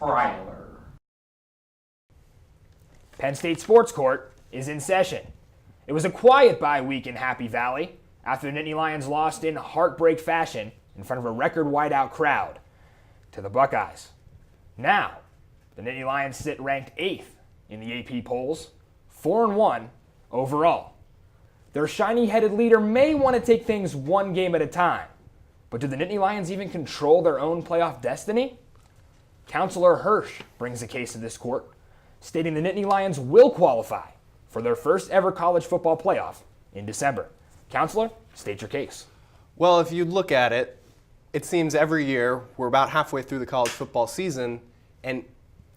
Freiler. Penn State Sports Court is in session. It was a quiet bye week in Happy Valley after the Nittany Lions lost in heartbreak fashion in front of a record whiteout crowd to the Buckeyes. Now, the Nittany Lions sit ranked 8th in the AP polls, 4-1 overall. Their shiny-headed leader may want to take things one game at a time, but do the Nittany Lions even control their own playoff destiny? Counselor Hirsh brings the case to this court, stating the Nittany Lions will qualify for their first ever college football playoff in December. Counselor, state your case. Well, if you look at it, it seems every year we're about halfway through the college football season, and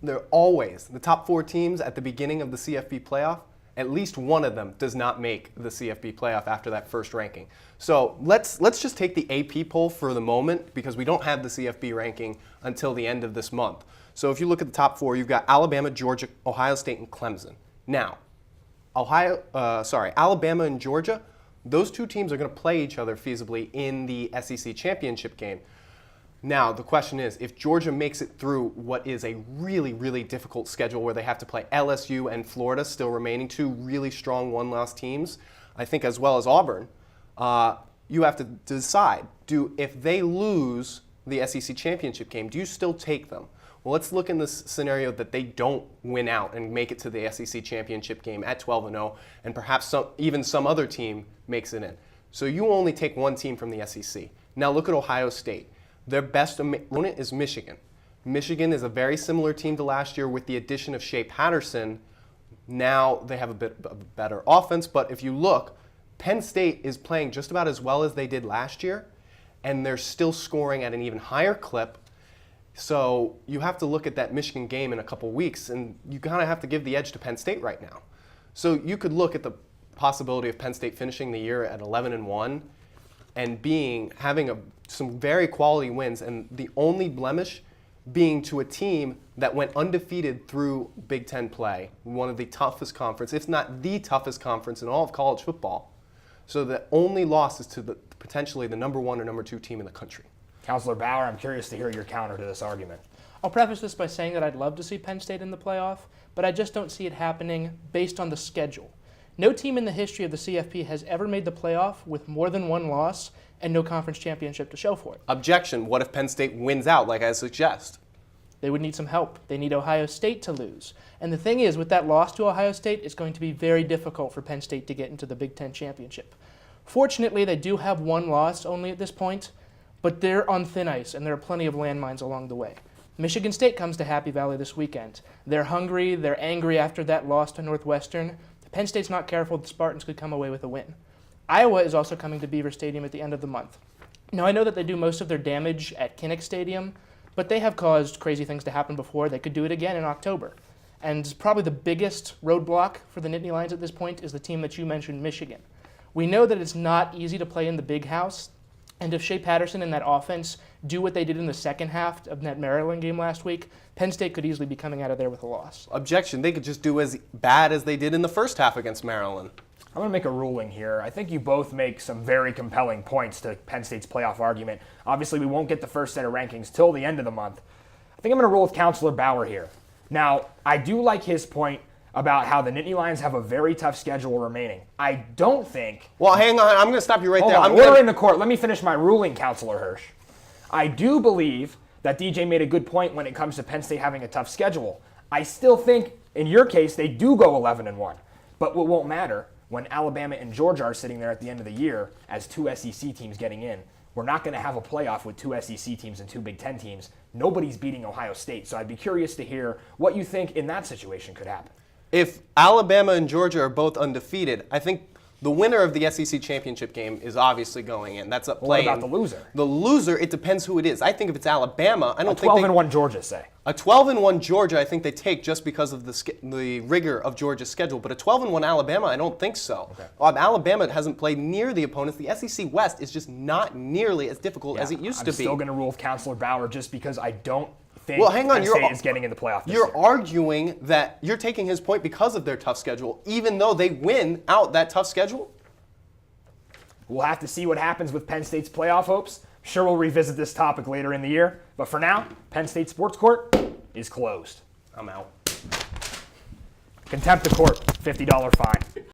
they're always the top 4 teams at the beginning of the CFP playoff. At least one of them does not make the CFP playoff after that first ranking. So let's just take the AP poll for the moment because we don't have the CFP ranking until the end of this month. So if you look at the top 4, you've got Alabama, Georgia, Ohio State, and Clemson. Now, Alabama and Georgia, those 2 teams are going to play each other feasibly in the SEC championship game. Now, the question is, if Georgia makes it through what is a really, really difficult schedule where they have to play LSU and Florida, still remaining 2 really strong one-loss teams, I think as well as Auburn, you have to decide, if they lose the SEC championship game, do you still take them? Well, let's look in this scenario that they don't win out and make it to the SEC championship game at 12-0, and perhaps even some other team makes it in. So you only take one team from the SEC. Now look at Ohio State. Their best opponent is Michigan. Michigan is a very similar team to last year with the addition of Shea Patterson. Now they have a bit of a better offense, but if you look, Penn State is playing just about as well as they did last year, and they're still scoring at an even higher clip. So you have to look at that Michigan game in a couple weeks, and you kind of have to give the edge to Penn State right now. So you could look at the possibility of Penn State finishing the year at 11-1 and having some very quality wins, and the only blemish being to a team that went undefeated through Big Ten play, one of the toughest conference, if not the toughest conference in all of college football. So the only loss is to potentially the number 1 or number 2 team in the country. Counselor Bauer, I'm curious to hear your counter to this argument. I'll preface this by saying that I'd love to see Penn State in the playoff, but I just don't see it happening based on the schedule. No team in the history of the CFP has ever made the playoff with more than 1 loss and no conference championship to show for it. Objection. What if Penn State wins out, like I suggest? They would need some help. They need Ohio State to lose. And the thing is, with that loss to Ohio State, it's going to be very difficult for Penn State to get into the Big Ten championship. Fortunately, they do have 1 loss only at this point, but they're on thin ice, and there are plenty of landmines along the way. Michigan State comes to Happy Valley this weekend. They're hungry, they're angry after that loss to Northwestern. If Penn State's not careful, the Spartans could come away with a win. Iowa is also coming to Beaver Stadium at the end of the month. Now, I know that they do most of their damage at Kinnick Stadium, but they have caused crazy things to happen before. They could do it again in October. And probably the biggest roadblock for the Nittany Lions at this point is the team that you mentioned, Michigan. We know that it's not easy to play in the big house, and if Shea Patterson and that offense do what they did in the second half of that Maryland game last week, Penn State could easily be coming out of there with a loss. Objection. They could just do as bad as they did in the first half against Maryland. I'm going to make a ruling here. I think you both make some very compelling points to Penn State's playoff argument. Obviously, we won't get the first set of rankings till the end of the month. I think I'm going to roll with Counselor Bauer here. Now, I do like his point about how the Nittany Lions have a very tough schedule remaining. I don't think... Well, hang on. I'm going to stop you right there. We're in the court. Let me finish my ruling, Counselor Hirsh. I do believe that DJ made a good point when it comes to Penn State having a tough schedule. I still think, in your case, they do go 11-1. But what won't matter when Alabama and Georgia are sitting there at the end of the year as 2 SEC teams getting in. We're not going to have a playoff with 2 SEC teams and 2 Big Ten teams. Nobody's beating Ohio State. So I'd be curious to hear what you think in that situation could happen. If Alabama and Georgia are both undefeated, I think the winner of the SEC championship game is obviously going in. That's a play. What about the loser? The loser, it depends who it is. I think if it's Alabama, I don't think 12-1 Georgia, say. A 12-1 Georgia, I think they take just because of the rigor of Georgia's schedule. But a 12-1 Alabama, I don't think so. Okay. Alabama hasn't played near the opponents. The SEC West is just not nearly as difficult as it used to be. I'm still going to rule with Counselor Bauer just because I don't think Penn State is getting in the playoff this year. You're arguing that you're taking his point because of their tough schedule, even though they win out that tough schedule? We'll have to see what happens with Penn State's playoff hopes. Sure, we'll revisit this topic later in the year. But for now, Penn State Sports Court is closed. I'm out. Contempt of court, $50 fine.